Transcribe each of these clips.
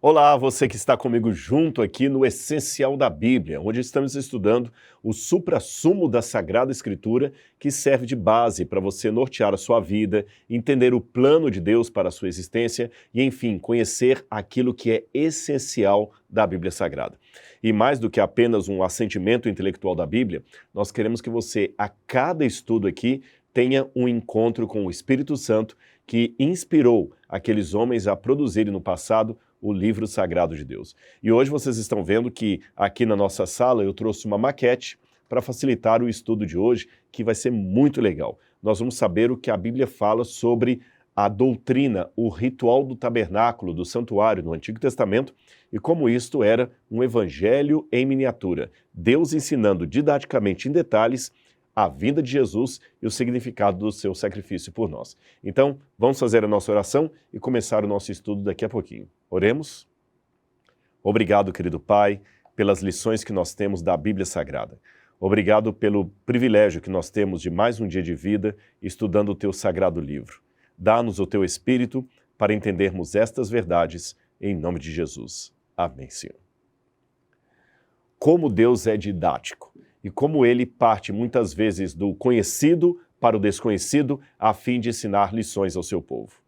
Olá, você que está comigo junto aqui no Essencial da Bíblia, onde estamos estudando o suprassumo da Sagrada Escritura, que serve de base para você nortear a sua vida, entender o plano de Deus para a sua existência e, enfim, conhecer aquilo que é essencial da Bíblia Sagrada. E mais do que apenas um assentimento intelectual da Bíblia, nós queremos que você, a cada estudo aqui, tenha um encontro com o Espírito Santo que inspirou aqueles homens a produzirem no passado o livro sagrado de Deus. E hoje vocês estão vendo que aqui na nossa sala eu trouxe uma maquete para facilitar o estudo de hoje, que vai ser muito legal. Nós vamos saber o que a Bíblia fala sobre a doutrina, o ritual do tabernáculo, do santuário no Antigo Testamento e como isto era um evangelho em miniatura. Deus ensinando didaticamente em detalhes a vinda de Jesus e o significado do seu sacrifício por nós. Então, vamos fazer a nossa oração e começar o nosso estudo daqui a pouquinho. Oremos? Obrigado, querido Pai, pelas lições que nós temos da Bíblia Sagrada. Obrigado pelo privilégio que nós temos de mais um dia de vida estudando o teu sagrado livro. Dá-nos o teu Espírito para entendermos estas verdades em nome de Jesus. Amém, Senhor. Como Deus é didático e como ele parte muitas vezes do conhecido para o desconhecido a fim de ensinar lições ao seu povo.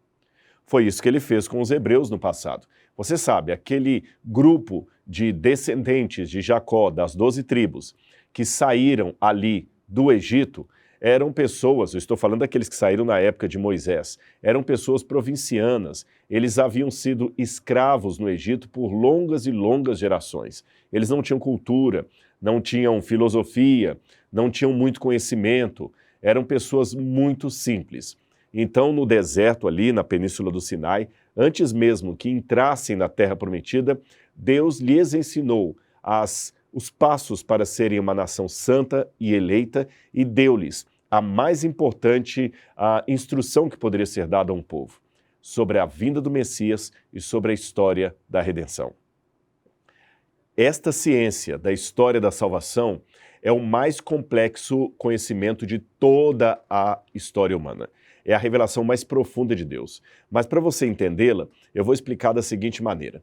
Foi isso que ele fez com os hebreus no passado. Você sabe, aquele grupo de descendentes de Jacó, das 12 tribos, que saíram ali do Egito, eram pessoas, eu estou falando daqueles que saíram na época de Moisés, eram pessoas provincianas, eles haviam sido escravos no Egito por longas e longas gerações. Eles não tinham cultura, não tinham filosofia, não tinham muito conhecimento, eram pessoas muito simples. Então, no deserto ali, na Península do Sinai, antes mesmo que entrassem na Terra Prometida, Deus lhes ensinou os passos para serem uma nação santa e eleita e deu-lhes a mais importante instrução que poderia ser dada a um povo, sobre a vinda do Messias e sobre a história da redenção. Esta ciência da história da salvação é o mais complexo conhecimento de toda a história humana. É a revelação mais profunda de Deus. Mas para você entendê-la, eu vou explicar da seguinte maneira.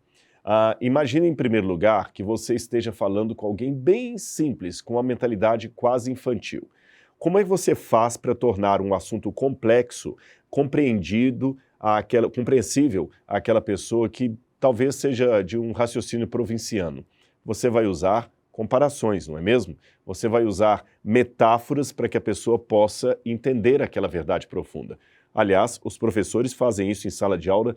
Imagine, em primeiro lugar, que você esteja falando com alguém bem simples, com uma mentalidade quase infantil. Como é que você faz para tornar um assunto complexo, compreensível àquela pessoa que talvez seja de um raciocínio provinciano? Você vai usar comparações, não é mesmo? Você vai usar metáforas para que a pessoa possa entender aquela verdade profunda. Aliás, os professores fazem isso em sala de aula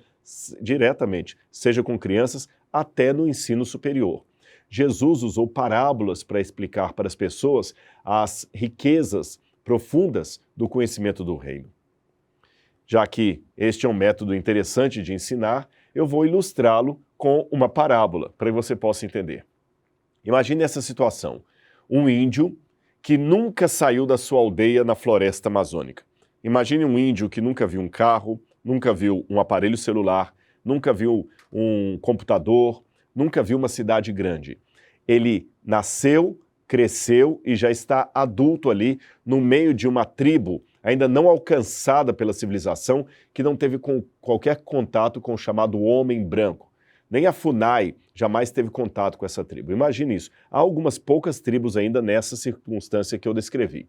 diretamente, seja com crianças, até no ensino superior. Jesus usou parábolas para explicar para as pessoas as riquezas profundas do conhecimento do reino. Já que este é um método interessante de ensinar, eu vou ilustrá-lo com uma parábola, para que você possa entender. Imagine essa situação, um índio que nunca saiu da sua aldeia na floresta amazônica. Imagine um índio que nunca viu um carro, nunca viu um aparelho celular, nunca viu um computador, nunca viu uma cidade grande. Ele nasceu, cresceu e já está adulto ali no meio de uma tribo ainda não alcançada pela civilização, que não teve qualquer contato com o chamado homem branco. Nem a FUNAI jamais teve contato com essa tribo. Imagine isso. Há algumas poucas tribos ainda nessa circunstância que eu descrevi.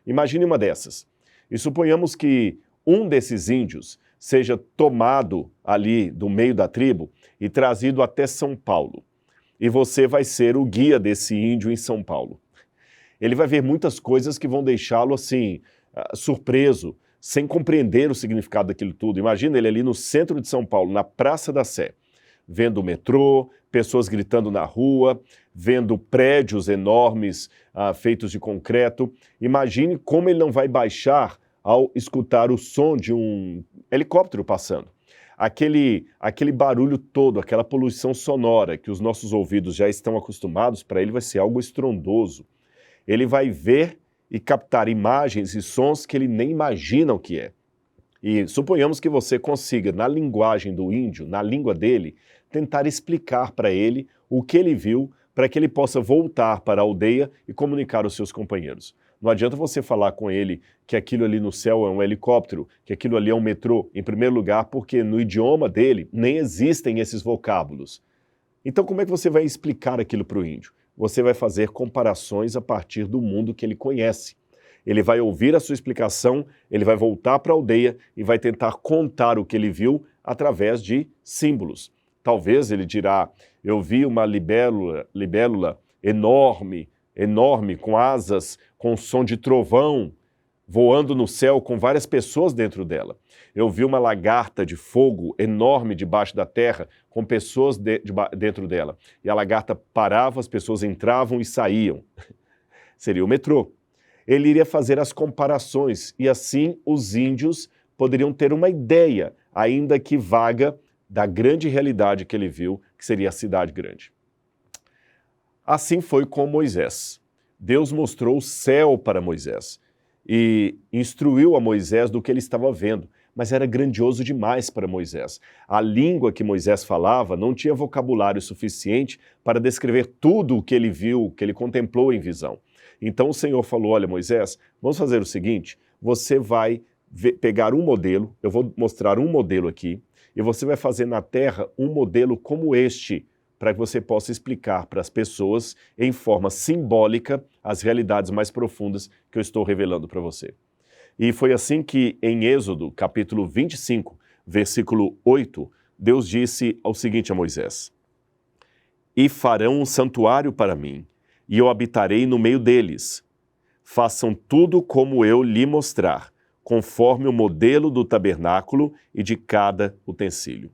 Imagine uma dessas. E suponhamos que um desses índios seja tomado ali do meio da tribo e trazido até São Paulo. E você vai ser o guia desse índio em São Paulo. Ele vai ver muitas coisas que vão deixá-lo assim, surpreso, sem compreender o significado daquilo tudo. Imagina ele ali no centro de São Paulo, na Praça da Sé, vendo o metrô, pessoas gritando na rua, vendo prédios enormes feitos de concreto. Imagine como ele não vai baixar ao escutar o som de um helicóptero passando. Aquele barulho todo, aquela poluição sonora que os nossos ouvidos já estão acostumados, para ele vai ser algo estrondoso. Ele vai ver e captar imagens e sons que ele nem imagina o que é. E suponhamos que você consiga, na linguagem do índio, na língua dele, tentar explicar para ele o que ele viu, para que ele possa voltar para a aldeia e comunicar aos seus companheiros. Não adianta você falar com ele que aquilo ali no céu é um helicóptero, que aquilo ali é um metrô, em primeiro lugar, porque no idioma dele nem existem esses vocábulos. Então como é que você vai explicar aquilo para o índio? Você vai fazer comparações a partir do mundo que ele conhece. Ele vai ouvir a sua explicação, ele vai voltar para a aldeia e vai tentar contar o que ele viu através de símbolos. Talvez ele dirá, eu vi uma libélula enorme, com asas, com som de trovão, voando no céu com várias pessoas dentro dela. Eu vi uma lagarta de fogo enorme debaixo da terra, com pessoas dentro dela. E a lagarta parava, as pessoas entravam e saíam. Seria o metrô. Ele iria fazer as comparações e assim os índios poderiam ter uma ideia, ainda que vaga, da grande realidade que ele viu, que seria a cidade grande. Assim foi com Moisés. Deus mostrou o céu para Moisés e instruiu a Moisés do que ele estava vendo, mas era grandioso demais para Moisés. A língua que Moisés falava não tinha vocabulário suficiente para descrever tudo o que ele viu, que ele contemplou em visão. Então o Senhor falou, olha Moisés, vamos fazer o seguinte, você vai pegar um modelo, eu vou mostrar um modelo aqui, e você vai fazer na terra um modelo como este, para que você possa explicar para as pessoas, em forma simbólica, as realidades mais profundas que eu estou revelando para você. E foi assim que em Êxodo, capítulo 25, versículo 8, Deus disse o seguinte a Moisés, e farão um santuário para mim, e eu habitarei no meio deles. Façam tudo como eu lhe mostrar, conforme o modelo do tabernáculo e de cada utensílio.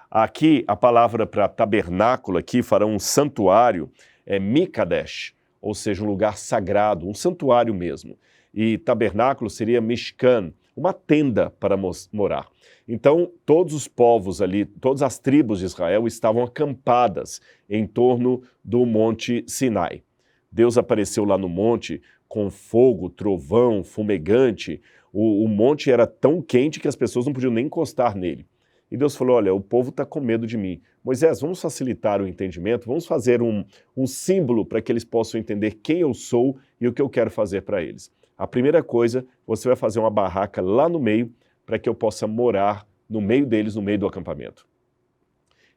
Aqui, a palavra para tabernáculo, aqui farão um santuário, é Mikadesh, ou seja, um lugar sagrado, um santuário mesmo. E tabernáculo seria Mishkan, uma tenda para morar. Então, todos os povos ali, todas as tribos de Israel estavam acampadas em torno do Monte Sinai. Deus apareceu lá no monte com fogo, trovão, fumegante. O monte era tão quente que as pessoas não podiam nem encostar nele. E Deus falou, olha, o povo está com medo de mim. Moisés, vamos facilitar o entendimento, vamos fazer um símbolo para que eles possam entender quem eu sou e o que eu quero fazer para eles. A primeira coisa, você vai fazer uma barraca lá no meio para que eu possa morar no meio deles, no meio do acampamento.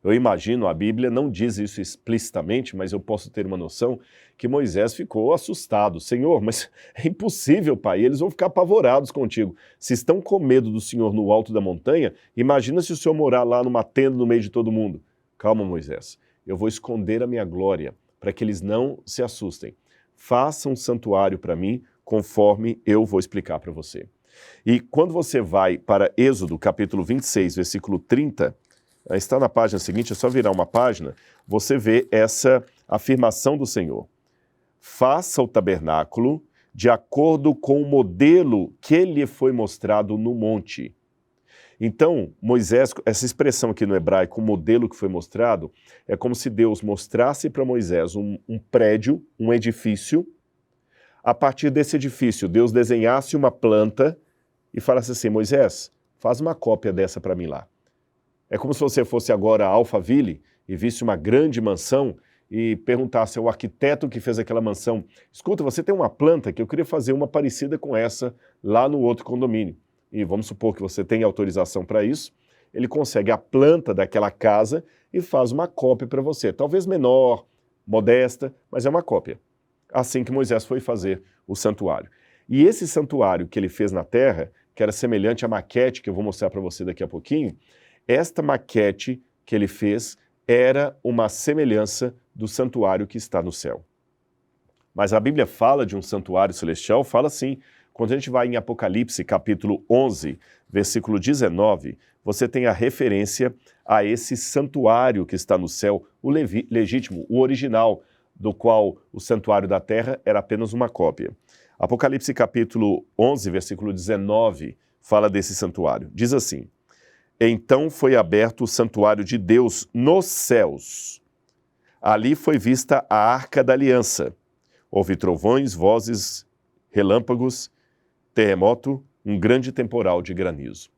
Eu imagino, a Bíblia não diz isso explicitamente, mas eu posso ter uma noção que Moisés ficou assustado. Senhor, mas é impossível, pai, eles vão ficar apavorados contigo. Se estão com medo do Senhor no alto da montanha, imagina se o Senhor morar lá numa tenda no meio de todo mundo. Calma, Moisés, eu vou esconder a minha glória para que eles não se assustem. Faça um santuário para mim, conforme eu vou explicar para você. E quando você vai para Êxodo, capítulo 26, versículo 30, está na página seguinte, é só virar uma página, você vê essa afirmação do Senhor. Faça o tabernáculo de acordo com o modelo que lhe foi mostrado no monte. Então, Moisés, essa expressão aqui no hebraico, o modelo que foi mostrado, é como se Deus mostrasse para Moisés um prédio, um edifício. A partir desse edifício, Deus desenhasse uma planta e falasse assim, Moisés, faz uma cópia dessa para mim lá. É como se você fosse agora a Alphaville e visse uma grande mansão e perguntasse ao arquiteto que fez aquela mansão, escuta, você tem uma planta que eu queria fazer uma parecida com essa lá no outro condomínio. E vamos supor que você tenha autorização para isso, ele consegue a planta daquela casa e faz uma cópia para você. Talvez menor, modesta, mas é uma cópia. Assim que Moisés foi fazer o santuário. E esse santuário que ele fez na terra, que era semelhante à maquete que eu vou mostrar para você daqui a pouquinho, esta maquete que ele fez era uma semelhança do santuário que está no céu. Mas a Bíblia fala de um santuário celestial, fala assim, quando a gente vai em Apocalipse, capítulo 11, versículo 19, você tem a referência a esse santuário que está no céu, o legítimo, o original, do qual o santuário da terra era apenas uma cópia. Apocalipse, capítulo 11, versículo 19, fala desse santuário. Diz assim, então foi aberto o santuário de Deus nos céus. Ali foi vista a arca da aliança. Houve trovões, vozes, relâmpagos, terremoto, um grande temporal de granizo.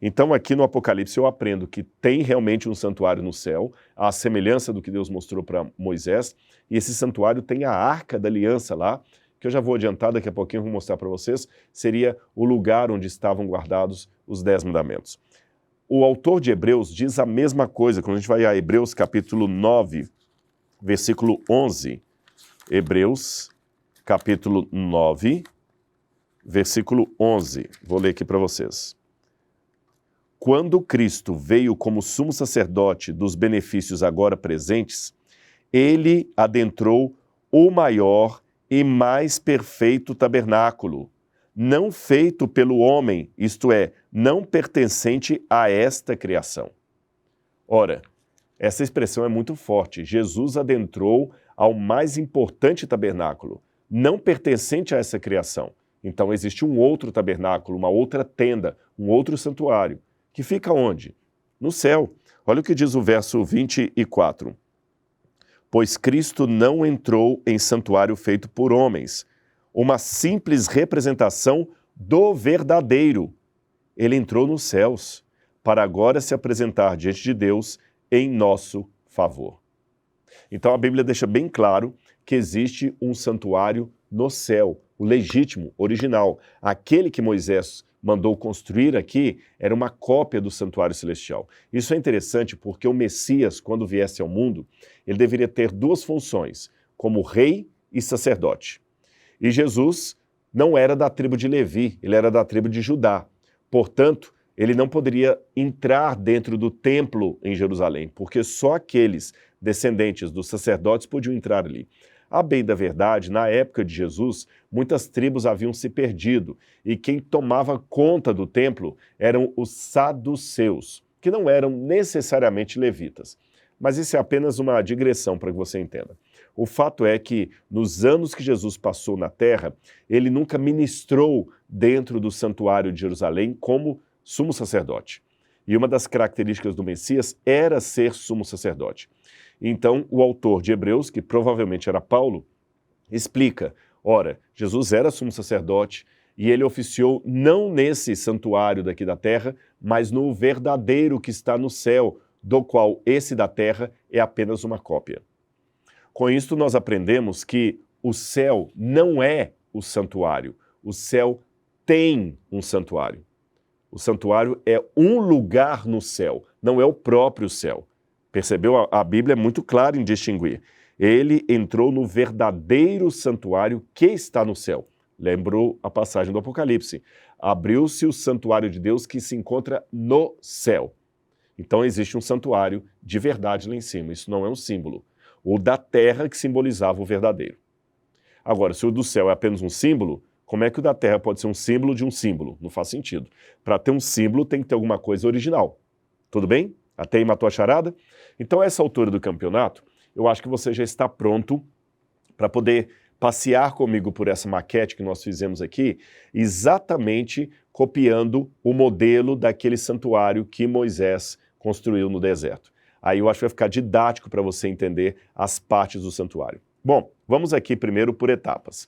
Então aqui no Apocalipse eu aprendo que tem realmente um santuário no céu, à semelhança do que Deus mostrou para Moisés, e esse santuário tem a arca da aliança lá, que eu já vou adiantar, daqui a pouquinho eu vou mostrar para vocês, seria o lugar onde estavam guardados os 10 mandamentos. o autor de Hebreus diz a mesma coisa, quando a gente vai a Hebreus capítulo 9, versículo 11. Hebreus capítulo 9, versículo 11. Vou ler aqui para vocês. Quando Cristo veio como sumo sacerdote dos benefícios agora presentes, ele adentrou o maior e mais perfeito tabernáculo, não feito pelo homem, isto é, não pertencente a esta criação. Ora, essa expressão é muito forte. Jesus adentrou ao mais importante tabernáculo, não pertencente a essa criação. Então existe um outro tabernáculo, uma outra tenda, um outro santuário, que fica onde? No céu. Olha o que diz o verso 24. Pois Cristo não entrou em santuário feito por homens, uma simples representação do verdadeiro. Ele entrou nos céus, para agora se apresentar diante de Deus em nosso favor. Então a Bíblia deixa bem claro que existe um santuário no céu, o legítimo, original. Aquele que Moisés mandou construir aqui era uma cópia do santuário celestial. Isso é interessante porque o Messias, quando viesse ao mundo, ele deveria ter duas funções, como rei e sacerdote. E Jesus não era da tribo de Levi, ele era da tribo de Judá. Portanto, ele não poderia entrar dentro do templo em Jerusalém, porque só aqueles descendentes dos sacerdotes podiam entrar ali. A bem da verdade, na época de Jesus, muitas tribos haviam se perdido e quem tomava conta do templo eram os saduceus, que não eram necessariamente levitas. Mas isso é apenas uma digressão para que você entenda. O fato é que nos anos que Jesus passou na terra, ele nunca ministrou dentro do santuário de Jerusalém como sumo sacerdote. E uma das características do Messias era ser sumo sacerdote. Então, o autor de Hebreus, que provavelmente era Paulo, explica, ora, Jesus era sumo sacerdote e ele oficiou não nesse santuário daqui da terra, mas no verdadeiro que está no céu, do qual esse da terra é apenas uma cópia. Com isso, nós aprendemos que o céu não é o santuário, o céu tem um santuário. O santuário é um lugar no céu, não é o próprio céu. Percebeu? A Bíblia é muito clara em distinguir. Ele entrou no verdadeiro santuário que está no céu. Lembrou a passagem do Apocalipse. Abriu-se o santuário de Deus que se encontra no céu. Então existe um santuário de verdade lá em cima. Isso não é um símbolo. O da terra que simbolizava o verdadeiro. Agora, se o do céu é apenas um símbolo, como é que o da terra pode ser um símbolo de um símbolo? Não faz sentido. Para ter um símbolo tem que ter alguma coisa original. Tudo bem? Até aí matou a charada? Então, a essa altura do campeonato, eu acho que você já está pronto para poder passear comigo por essa maquete que nós fizemos aqui, exatamente copiando o modelo daquele santuário que Moisés construiu no deserto. Aí eu acho que vai ficar didático para você entender as partes do santuário. Bom, vamos aqui primeiro por etapas.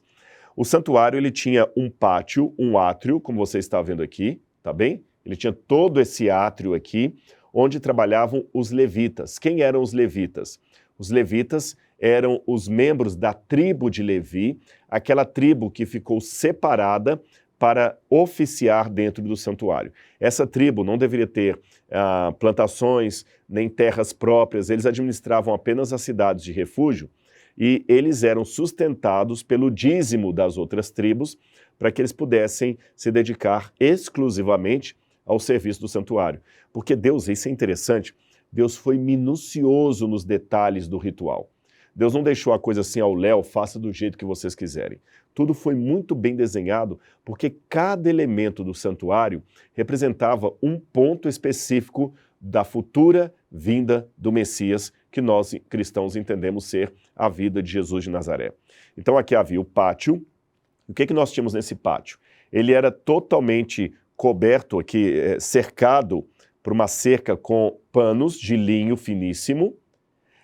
O santuário ele tinha um pátio, um átrio, como você está vendo aqui, tá bem? Ele tinha todo esse átrio aqui, onde trabalhavam os levitas. Quem eram os levitas? Os levitas eram os membros da tribo de Levi, aquela tribo que ficou separada para oficiar dentro do santuário. Essa tribo não deveria ter plantações, nem terras próprias, eles administravam apenas as cidades de refúgio e eles eram sustentados pelo dízimo das outras tribos para que eles pudessem se dedicar exclusivamente ao serviço do santuário. Porque Deus, isso é interessante, Deus foi minucioso nos detalhes do ritual. Deus não deixou a coisa assim ao léu, faça do jeito que vocês quiserem. Tudo foi muito bem desenhado, porque cada elemento do santuário representava um ponto específico da futura vinda do Messias, que nós cristãos entendemos ser a vida de Jesus de Nazaré. Então aqui havia o pátio. O que nós tínhamos nesse pátio? Ele era totalmente coberto aqui, cercado por uma cerca com panos de linho finíssimo,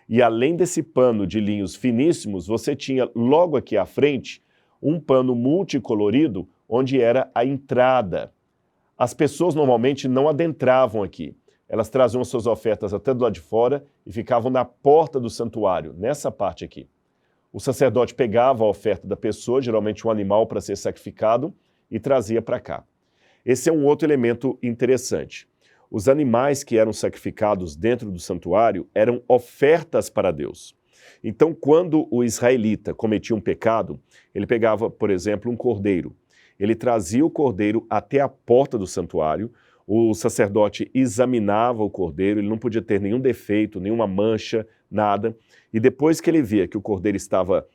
e além desse pano de linhos finíssimos, você tinha logo aqui à frente um pano multicolorido, onde era a entrada. As pessoas normalmente não adentravam aqui, elas traziam suas ofertas até do lado de fora e ficavam na porta do santuário, nessa parte aqui. O sacerdote pegava a oferta da pessoa, geralmente um animal para ser sacrificado, e trazia para cá. Esse é um outro elemento interessante. Os animais que eram sacrificados dentro do santuário eram ofertas para Deus. Então, quando o israelita cometia um pecado, ele pegava, por exemplo, um cordeiro. Ele trazia o cordeiro até a porta do santuário, o sacerdote examinava o cordeiro, ele não podia ter nenhum defeito, nenhuma mancha, nada. E depois que ele via que o cordeiro estava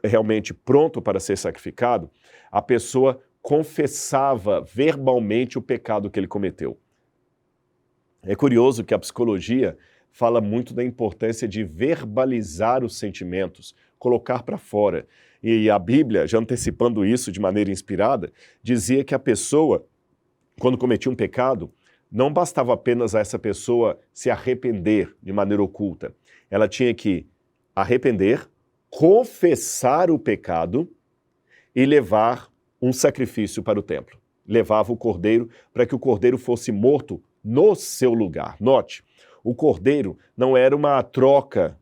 realmente pronto para ser sacrificado, a pessoa confessava verbalmente o pecado que ele cometeu. É curioso que a psicologia fala muito da importância de verbalizar os sentimentos, colocar para fora. E a Bíblia, já antecipando isso de maneira inspirada, dizia que a pessoa, quando cometia um pecado, não bastava apenas a essa pessoa se arrepender de maneira oculta. Ela tinha que arrepender, confessar o pecado e levar um sacrifício para o templo. Levava o cordeiro para que o cordeiro fosse morto no seu lugar. Note, o cordeiro não era uma troca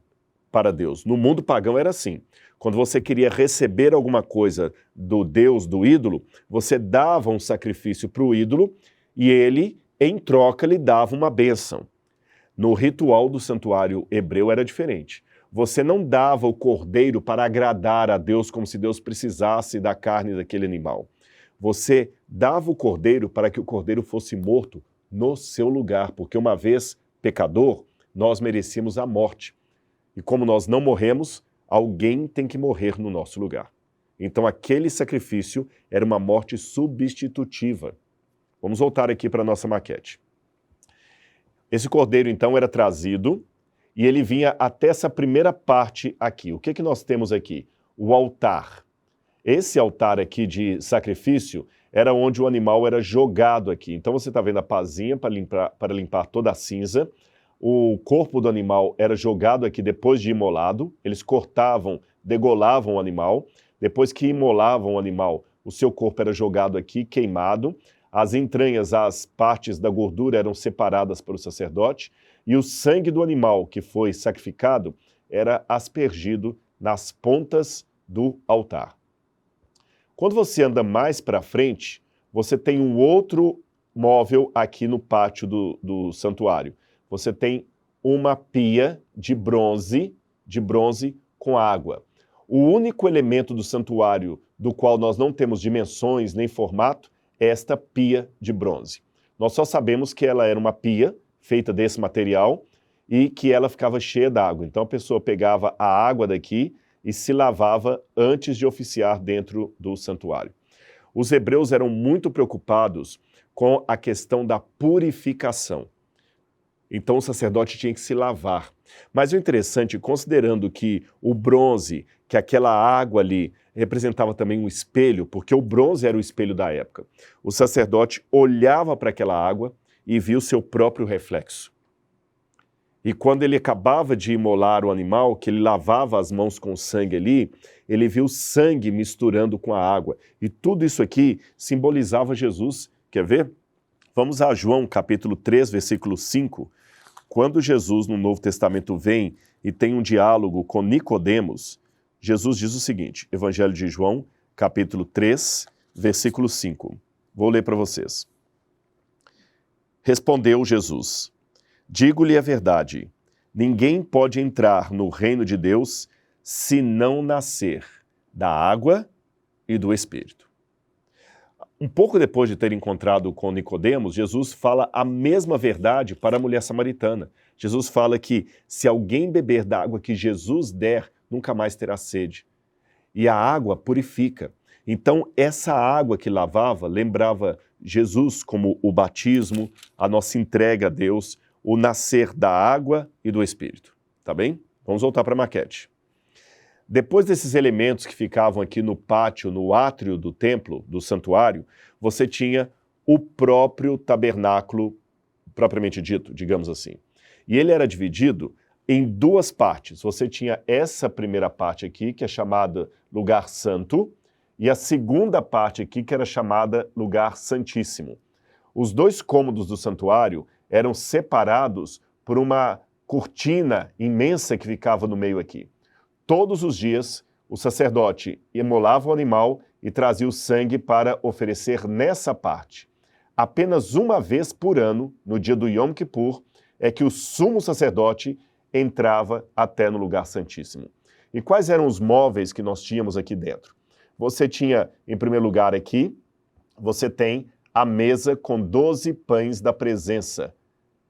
para Deus. No mundo pagão era assim. Quando você queria receber alguma coisa do Deus, do ídolo, você dava um sacrifício para o ídolo e ele, em troca, lhe dava uma bênção. No ritual do santuário hebreu era diferente. Você não dava o cordeiro para agradar a Deus como se Deus precisasse da carne daquele animal. Você dava o cordeiro para que o cordeiro fosse morto no seu lugar, porque uma vez pecador, nós merecíamos a morte. E como nós não morremos, alguém tem que morrer no nosso lugar. Então aquele sacrifício era uma morte substitutiva. Vamos voltar aqui para a nossa maquete. Esse cordeiro então era trazido e ele vinha até essa primeira parte aqui. O que que nós temos aqui? O altar. Esse altar aqui de sacrifício era onde o animal era jogado aqui. Então você está vendo a pazinha para limpar toda a cinza. O corpo do animal era jogado aqui depois de imolado. Eles cortavam, degolavam o animal. Depois que imolavam o animal, o seu corpo era jogado aqui, queimado. As entranhas, as partes da gordura eram separadas para o sacerdote. E o sangue do animal que foi sacrificado era aspergido nas pontas do altar. Quando você anda mais para frente, você tem um outro móvel aqui no pátio do santuário. Você tem uma pia de bronze com água. O único elemento do santuário do qual nós não temos dimensões nem formato é esta pia de bronze. Nós só sabemos que ela era uma pia feita desse material e que ela ficava cheia d'água. Então a pessoa pegava a água daqui e se lavava antes de oficiar dentro do santuário. Os hebreus eram muito preocupados com a questão da purificação. Então o sacerdote tinha que se lavar. Mas o interessante, considerando que o bronze, que aquela água ali representava também um espelho, porque o bronze era o espelho da época, o sacerdote olhava para aquela água e via o seu próprio reflexo. E quando ele acabava de imolar o animal, que ele lavava as mãos com sangue ali, ele viu sangue misturando com a água. E tudo isso aqui simbolizava Jesus. Quer ver? Vamos a João capítulo 3, versículo 5. Quando Jesus no Novo Testamento vem e tem um diálogo com Nicodemos, Jesus diz o seguinte, Evangelho de João, capítulo 3, versículo 5. Vou ler para vocês. Respondeu Jesus: digo-lhe a verdade, ninguém pode entrar no reino de Deus se não nascer da água e do Espírito. Um pouco depois de ter encontrado com Nicodemos, Jesus fala a mesma verdade para a mulher samaritana. Jesus fala que se alguém beber da água que Jesus der, nunca mais terá sede. E a água purifica. Então essa água que lavava lembrava Jesus como o batismo, a nossa entrega a Deus, o nascer da água e do Espírito, tá bem? Vamos voltar para a maquete. Depois desses elementos que ficavam aqui no pátio, no átrio do templo, do santuário, você tinha o próprio tabernáculo, propriamente dito, digamos assim. E ele era dividido em duas partes. Você tinha essa primeira parte aqui, que é chamada lugar santo, e a segunda parte aqui, que era chamada lugar santíssimo. Os dois cômodos do santuário eram separados por uma cortina imensa que ficava no meio aqui. Todos os dias, o sacerdote imolava o animal e trazia o sangue para oferecer nessa parte. apenas uma vez por ano, no dia do Yom Kippur, é que o sumo sacerdote entrava até no lugar santíssimo. E quais eram os móveis que nós tínhamos aqui dentro? Você tinha, em primeiro lugar aqui, você tem a mesa com 12 pães da presença,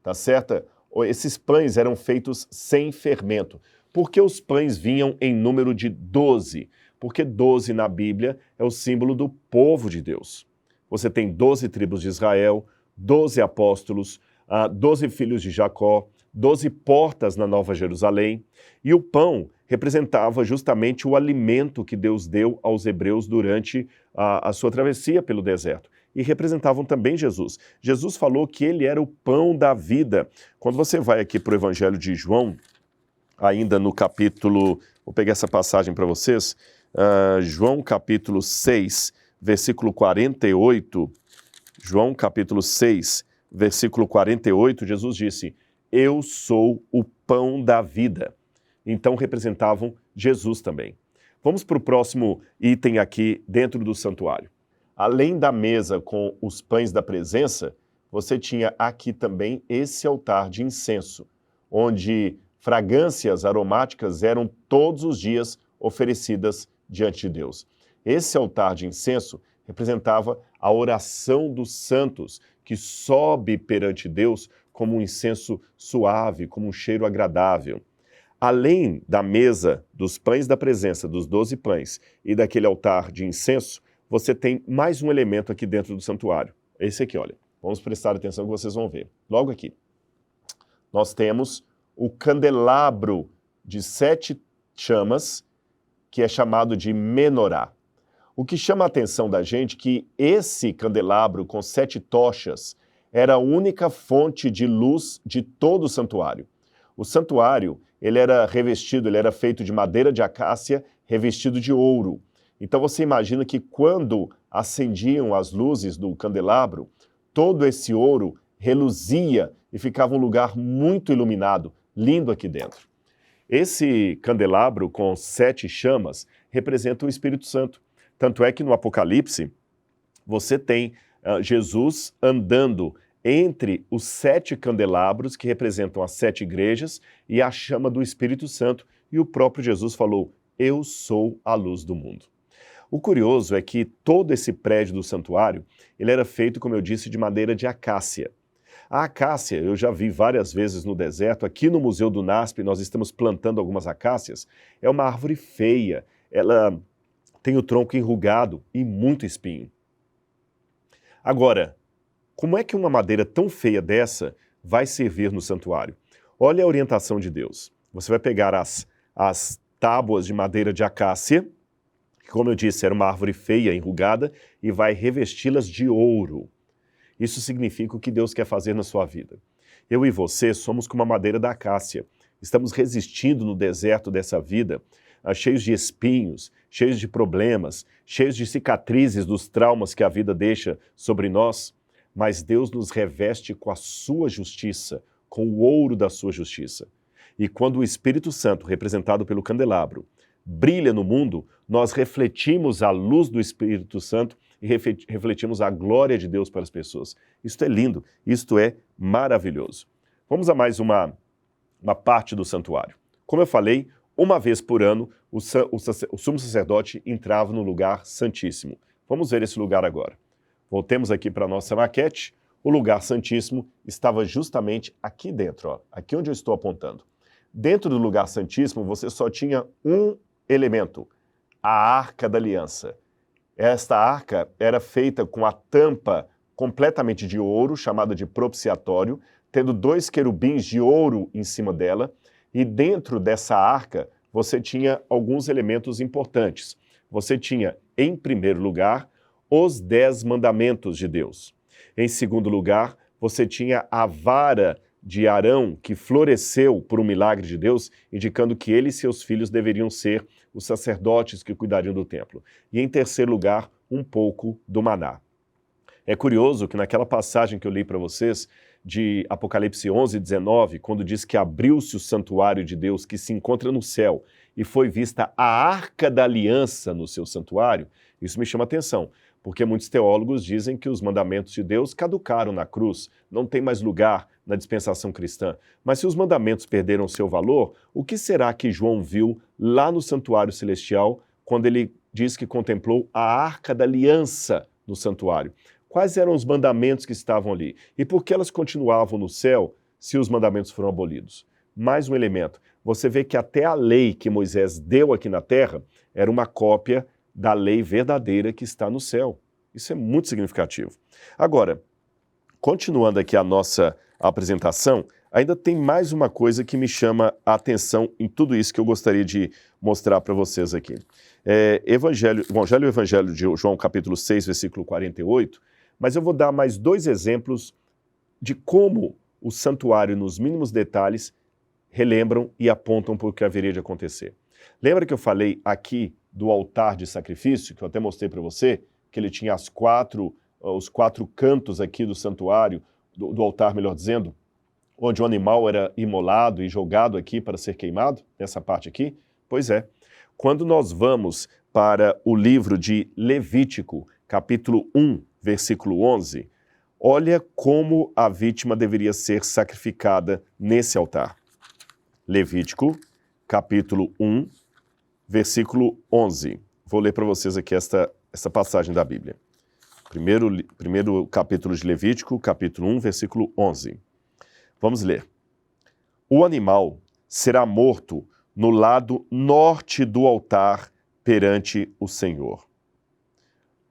tá certo? Esses pães eram feitos sem fermento. Por que os pães vinham em número de 12? Porque 12 na Bíblia é o símbolo do povo de Deus. Você tem 12 tribos de Israel, 12 apóstolos, 12 filhos de Jacó, 12 portas na Nova Jerusalém, e o pão representava justamente o alimento que Deus deu aos hebreus durante a sua travessia pelo deserto. E representavam também Jesus. Jesus falou que ele era o pão da vida. Quando você vai aqui para o Evangelho de João, ainda no capítulo, vou pegar essa passagem para vocês, João capítulo 6, versículo 48, João capítulo 6, versículo 48, Jesus disse, eu sou o pão da vida. Então representavam Jesus também. Vamos para o próximo item aqui dentro do santuário. Além da mesa com os pães da presença, você tinha aqui também esse altar de incenso, onde fragrâncias aromáticas eram todos os dias oferecidas diante de Deus. Esse altar de incenso representava a oração dos santos, que sobe perante Deus como um incenso suave, como um cheiro agradável. Além da mesa dos pães da presença, dos 12 pães, e daquele altar de incenso, você tem mais um elemento aqui dentro do santuário. Esse aqui, olha. Vamos prestar atenção que vocês vão ver. Logo aqui, nós temos o candelabro de 7 chamas, que é chamado de menorá. O que chama a atenção da gente é que esse candelabro com 7 tochas era a única fonte de luz de todo o santuário. O santuário, ele era feito de madeira de acácia, revestido de ouro. Então você imagina que quando acendiam as luzes do candelabro, todo esse ouro reluzia e ficava um lugar muito iluminado, lindo aqui dentro. Esse candelabro com 7 chamas representa o Espírito Santo. Tanto é que no Apocalipse você tem Jesus andando entre os 7 candelabros que representam as 7 igrejas e a chama do Espírito Santo. E o próprio Jesus falou, eu sou a luz do mundo. O curioso é que todo esse prédio do santuário, ele era feito, como eu disse, de madeira de acácia. A acácia, eu já vi várias vezes no deserto, aqui no Museu do NASP nós estamos plantando algumas acácias, é uma árvore feia, ela tem o tronco enrugado e muito espinho. Agora, como é que uma madeira tão feia dessa vai servir no santuário? Olha a orientação de Deus. Você vai pegar as tábuas de madeira de acácia, que, como eu disse, era uma árvore feia, enrugada, e vai revesti-las de ouro. Isso significa o que Deus quer fazer na sua vida. Eu e você somos como a madeira da acácia. Estamos resistindo no deserto dessa vida, cheios de espinhos, cheios de problemas, cheios de cicatrizes dos traumas que a vida deixa sobre nós, mas Deus nos reveste com a sua justiça, com o ouro da sua justiça. E quando o Espírito Santo, representado pelo candelabro, brilha no mundo, nós refletimos a luz do Espírito Santo e refletimos a glória de Deus para as pessoas. Isto é lindo, isto é maravilhoso. Vamos a mais uma parte do santuário. Como eu falei, uma vez por ano, o sumo sacerdote entrava no lugar santíssimo. Vamos ver esse lugar agora. Voltemos aqui para a nossa maquete. O lugar santíssimo estava justamente aqui dentro, ó, aqui onde eu estou apontando. Dentro do lugar santíssimo, você só tinha um elemento, a Arca da Aliança. Esta arca era feita com a tampa completamente de ouro, chamada de propiciatório, tendo 2 querubins de ouro em cima dela, e dentro dessa arca você tinha alguns elementos importantes. Você tinha, em primeiro lugar, os 10 mandamentos de Deus. Em segundo lugar, você tinha a vara de Arão, que floresceu por um milagre de Deus, indicando que ele e seus filhos deveriam ser os sacerdotes que cuidariam do templo. E em terceiro lugar, um pouco do maná. É curioso que naquela passagem que eu li para vocês, de Apocalipse 11, 19, quando diz que abriu-se o santuário de Deus que se encontra no céu e foi vista a Arca da Aliança no seu santuário, isso me chama atenção, porque muitos teólogos dizem que os mandamentos de Deus caducaram na cruz, não tem mais lugar na dispensação cristã. Mas se os mandamentos perderam seu valor, o que será que João viu lá no santuário celestial, quando ele diz que contemplou a Arca da Aliança no santuário? Quais eram os mandamentos que estavam ali? E por que elas continuavam no céu se os mandamentos foram abolidos? Mais um elemento. Você vê que até a lei que Moisés deu aqui na terra era uma cópia da lei verdadeira que está no céu. Isso é muito significativo. Agora, continuando aqui a nossa apresentação, ainda tem mais uma coisa que me chama a atenção em tudo isso que eu gostaria de mostrar para vocês aqui. Evangelho de João, capítulo 6, versículo 48, mas eu vou dar mais dois exemplos de como o santuário, nos mínimos detalhes, relembram e apontam para o que haveria de acontecer. Lembra que eu falei aqui do altar de sacrifício, que eu até mostrei para você, que ele tinha os quatro cantos aqui do santuário, do altar, melhor dizendo, onde o animal era imolado e jogado aqui para ser queimado, nessa parte aqui? Pois é. Quando nós vamos para o livro de Levítico, capítulo 1, versículo 11, olha como a vítima deveria ser sacrificada nesse altar. Levítico, capítulo 1, versículo 11. Vou ler para vocês aqui essa passagem da Bíblia. Primeiro capítulo de Levítico, capítulo 1, versículo 11. Vamos ler. O animal será morto no lado norte do altar perante o Senhor.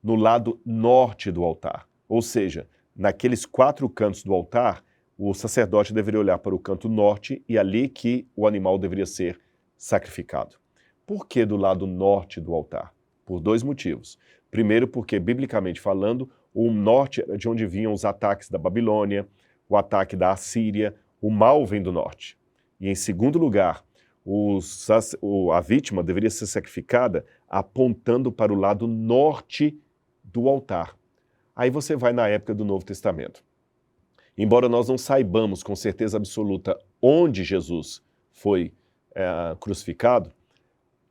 No lado norte do altar. Ou seja, naqueles 4 cantos do altar, o sacerdote deveria olhar para o canto norte e ali que o animal deveria ser sacrificado. Por que do lado norte do altar? Por 2 motivos. Primeiro, porque, biblicamente falando, o norte era de onde vinham os ataques da Babilônia, o ataque da Assíria, o mal vem do norte. E, em segundo lugar, a vítima deveria ser sacrificada apontando para o lado norte do altar. Aí você vai na época do Novo Testamento. Embora nós não saibamos com certeza absoluta onde Jesus foi crucificado,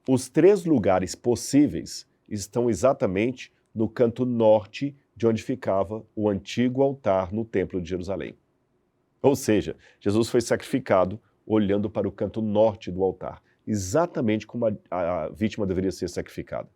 os 3 lugares possíveis estão exatamente no canto norte de onde ficava o antigo altar no Templo de Jerusalém. Ou seja, Jesus foi sacrificado olhando para o canto norte do altar, exatamente como a vítima deveria ser sacrificada.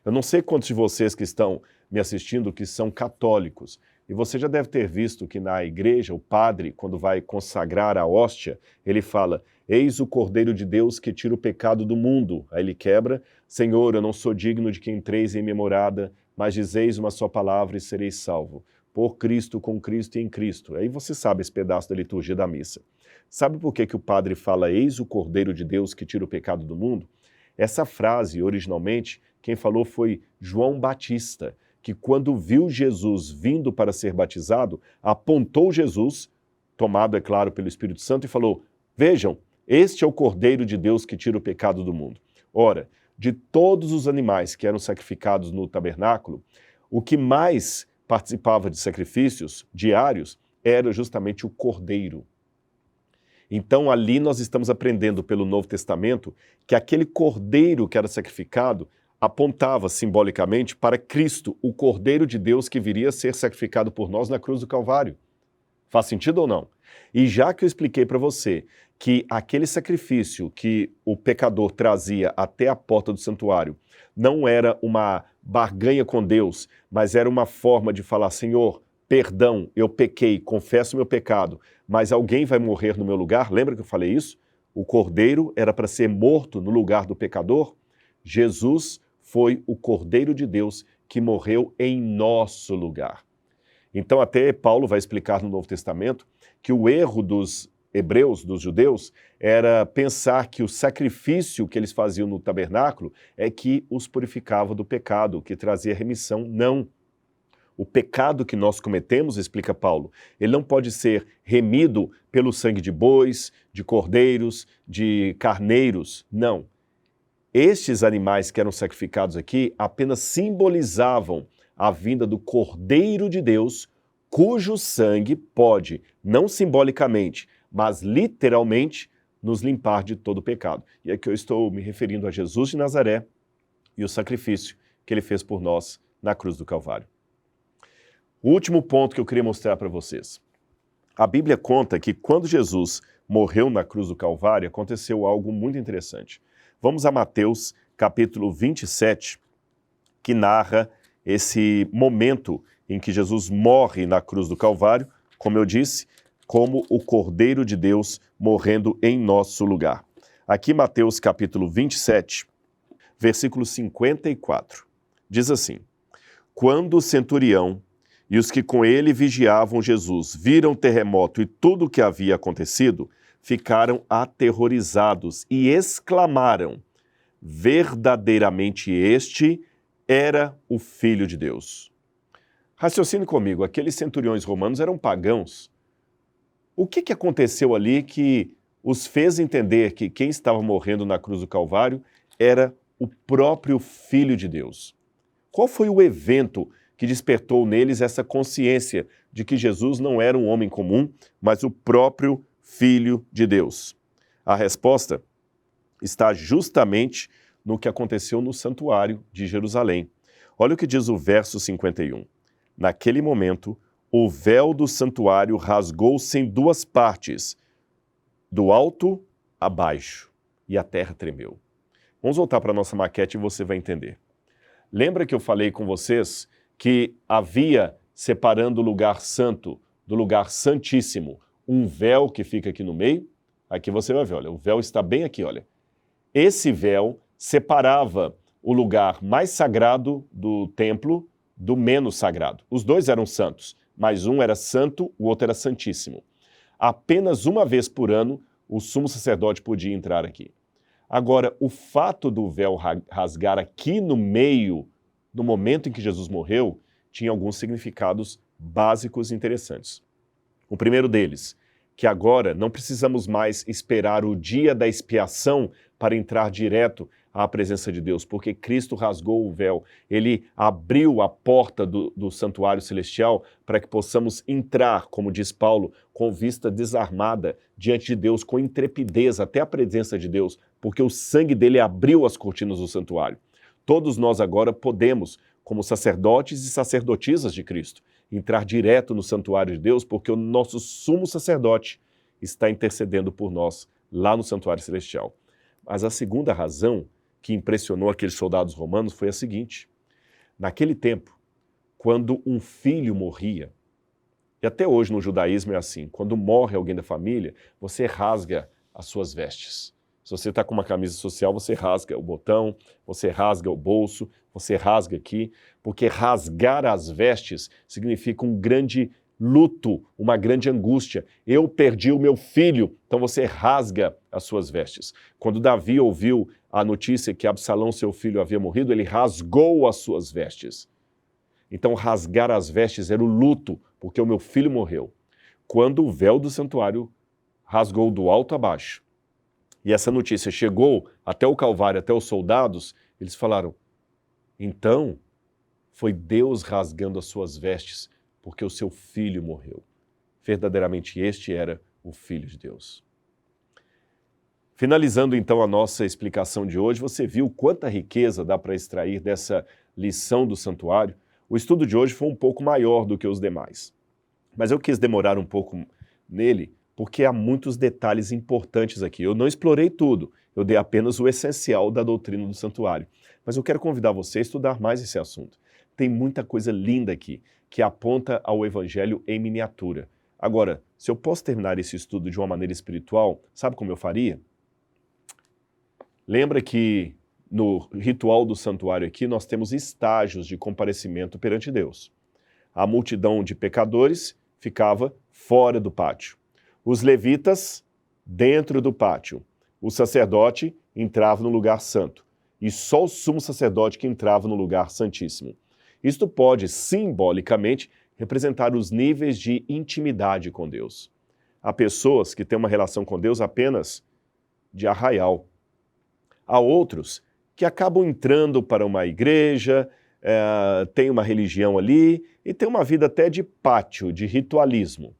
Eu não sei quantos de vocês que estão me assistindo que são católicos, e você já deve ter visto que na igreja, o padre, quando vai consagrar a hóstia, ele fala, eis o Cordeiro de Deus que tira o pecado do mundo. Aí ele quebra, Senhor, eu não sou digno de que entreis em minha morada, mas dizeis uma só palavra e sereis salvo. Por Cristo, com Cristo e em Cristo. Aí você sabe esse pedaço da liturgia da missa. Sabe por que o padre fala, eis o Cordeiro de Deus que tira o pecado do mundo? Essa frase, originalmente, quem falou foi João Batista, que quando viu Jesus vindo para ser batizado, apontou Jesus, tomado, é claro, pelo Espírito Santo, e falou, vejam, este é o Cordeiro de Deus que tira o pecado do mundo. Ora, de todos os animais que eram sacrificados no tabernáculo, o que mais participava de sacrifícios diários era justamente o cordeiro. Então ali nós estamos aprendendo pelo Novo Testamento que aquele cordeiro que era sacrificado apontava simbolicamente para Cristo, o Cordeiro de Deus que viria a ser sacrificado por nós na cruz do Calvário. Faz sentido ou não? E já que eu expliquei para você que aquele sacrifício que o pecador trazia até a porta do santuário não era uma barganha com Deus, mas era uma forma de falar, Senhor, perdão, eu pequei, confesso meu pecado, mas alguém vai morrer no meu lugar? Lembra que eu falei isso? O cordeiro era para ser morto no lugar do pecador? Jesus foi o Cordeiro de Deus que morreu em nosso lugar. Então até Paulo vai explicar no Novo Testamento que o erro dos hebreus, dos judeus, era pensar que o sacrifício que eles faziam no tabernáculo é que os purificava do pecado, que trazia remissão. Não. O pecado que nós cometemos, explica Paulo, ele não pode ser remido pelo sangue de bois, de cordeiros, de carneiros. Não. Estes animais que eram sacrificados aqui apenas simbolizavam a vinda do Cordeiro de Deus, cujo sangue pode, não simbolicamente, mas literalmente, nos limpar de todo o pecado. E aqui eu estou me referindo a Jesus de Nazaré e o sacrifício que ele fez por nós na cruz do Calvário. O último ponto que eu queria mostrar para vocês. A Bíblia conta que quando Jesus morreu na cruz do Calvário, aconteceu algo muito interessante. Vamos a Mateus, capítulo 27, que narra esse momento em que Jesus morre na cruz do Calvário, como eu disse, como o Cordeiro de Deus morrendo em nosso lugar. Aqui, Mateus, capítulo 27, versículo 54, diz assim: Quando o centurião e os que com ele vigiavam Jesus viram o terremoto e tudo o que havia acontecido, ficaram aterrorizados e exclamaram: verdadeiramente este era o Filho de Deus. Raciocine comigo, aqueles centuriões romanos eram pagãos. O que aconteceu ali que os fez entender que quem estava morrendo na cruz do Calvário era o próprio Filho de Deus? Qual foi o evento que despertou neles essa consciência de que Jesus não era um homem comum, mas o próprio Filho de Deus? A resposta está justamente no que aconteceu no santuário de Jerusalém. Olha o que diz o verso 51. Naquele momento, o véu do santuário rasgou-se em duas partes, do alto a baixo, e a terra tremeu. Vamos voltar para a nossa maquete e você vai entender. Lembra que eu falei com vocês que havia, separando o lugar santo do lugar santíssimo, um véu que fica aqui no meio? Aqui você vai ver, olha, o véu está bem aqui, olha. Esse véu separava o lugar mais sagrado do templo do menos sagrado. Os dois eram santos, mas um era santo, o outro era santíssimo. Apenas uma vez por ano, o sumo sacerdote podia entrar aqui. Agora, o fato do véu rasgar aqui no meio, no momento em que Jesus morreu, tinha alguns significados básicos interessantes. O primeiro deles, que agora não precisamos mais esperar o dia da expiação para entrar direto à presença de Deus, porque Cristo rasgou o véu. Ele abriu a porta do santuário celestial para que possamos entrar, como diz Paulo, com vista desarmada diante de Deus, com intrepidez até a presença de Deus, porque o sangue dele abriu as cortinas do santuário. Todos nós agora podemos, como sacerdotes e sacerdotisas de Cristo, entrar direto no santuário de Deus, porque o nosso sumo sacerdote está intercedendo por nós lá no santuário celestial. Mas a segunda razão que impressionou aqueles soldados romanos foi a seguinte: naquele tempo, quando um filho morria, e até hoje no judaísmo é assim, quando morre alguém da família, você rasga as suas vestes. Se você está com uma camisa social, você rasga o botão, você rasga o bolso, você rasga aqui, porque rasgar as vestes significa um grande luto, uma grande angústia. Eu perdi o meu filho, então você rasga as suas vestes. Quando Davi ouviu a notícia que Absalão, seu filho, havia morrido, ele rasgou as suas vestes. Então rasgar as vestes era o luto, porque o meu filho morreu. Quando o véu do santuário rasgou do alto a baixo, e essa notícia chegou até o Calvário, até os soldados, eles falaram: então foi Deus rasgando as suas vestes, porque o seu filho morreu. Verdadeiramente este era o Filho de Deus. Finalizando então a nossa explicação de hoje, você viu quanta riqueza dá para extrair dessa lição do santuário? O estudo de hoje foi um pouco maior do que os demais, mas eu quis demorar um pouco nele, porque há muitos detalhes importantes aqui. Eu não explorei tudo, eu dei apenas o essencial da doutrina do santuário. Mas eu quero convidar você a estudar mais esse assunto. Tem muita coisa linda aqui, que aponta ao Evangelho em miniatura. Agora, se eu posso terminar esse estudo de uma maneira espiritual, sabe como eu faria? Lembra que no ritual do santuário aqui nós temos estágios de comparecimento perante Deus. A multidão de pecadores ficava fora do pátio. Os levitas, dentro do pátio. O sacerdote entrava no lugar santo. E só o sumo sacerdote que entrava no lugar santíssimo. Isto pode, simbolicamente, representar os níveis de intimidade com Deus. Há pessoas que têm uma relação com Deus apenas de arraial. Há outros que acabam entrando para uma igreja, tem uma religião ali e tem uma vida até de pátio, de ritualismo.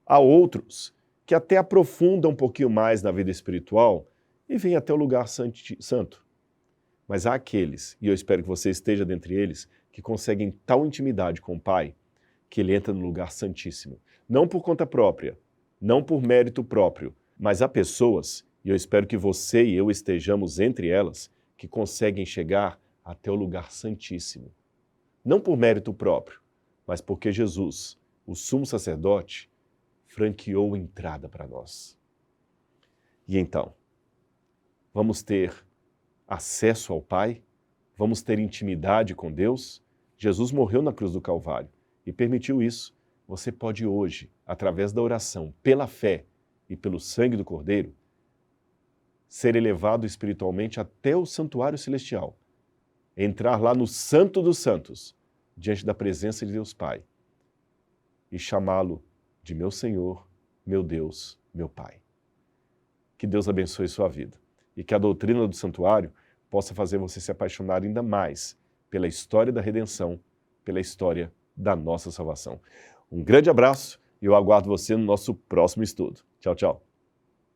Há outros que até aprofundam um pouquinho mais na vida espiritual e vêm até o lugar santo. Mas há aqueles, e eu espero que você esteja dentre eles, que conseguem tal intimidade com o Pai, que ele entra no lugar santíssimo. Não por conta própria, não por mérito próprio, mas há pessoas, e eu espero que você e eu estejamos entre elas, que conseguem chegar até o lugar santíssimo. Não por mérito próprio, mas porque Jesus, o sumo sacerdote, franqueou entrada para nós. E então, vamos ter acesso ao Pai? Vamos ter intimidade com Deus? Jesus morreu na cruz do Calvário e permitiu isso. Você pode hoje, através da oração, pela fé e pelo sangue do Cordeiro, ser elevado espiritualmente até o santuário celestial, entrar lá no Santo dos Santos, diante da presença de Deus Pai, e chamá-lo de meu Senhor, meu Deus, meu Pai. Que Deus abençoe sua vida e que a doutrina do santuário possa fazer você se apaixonar ainda mais pela história da redenção, pela história da nossa salvação. Um grande abraço e eu aguardo você no nosso próximo estudo. Tchau, tchau.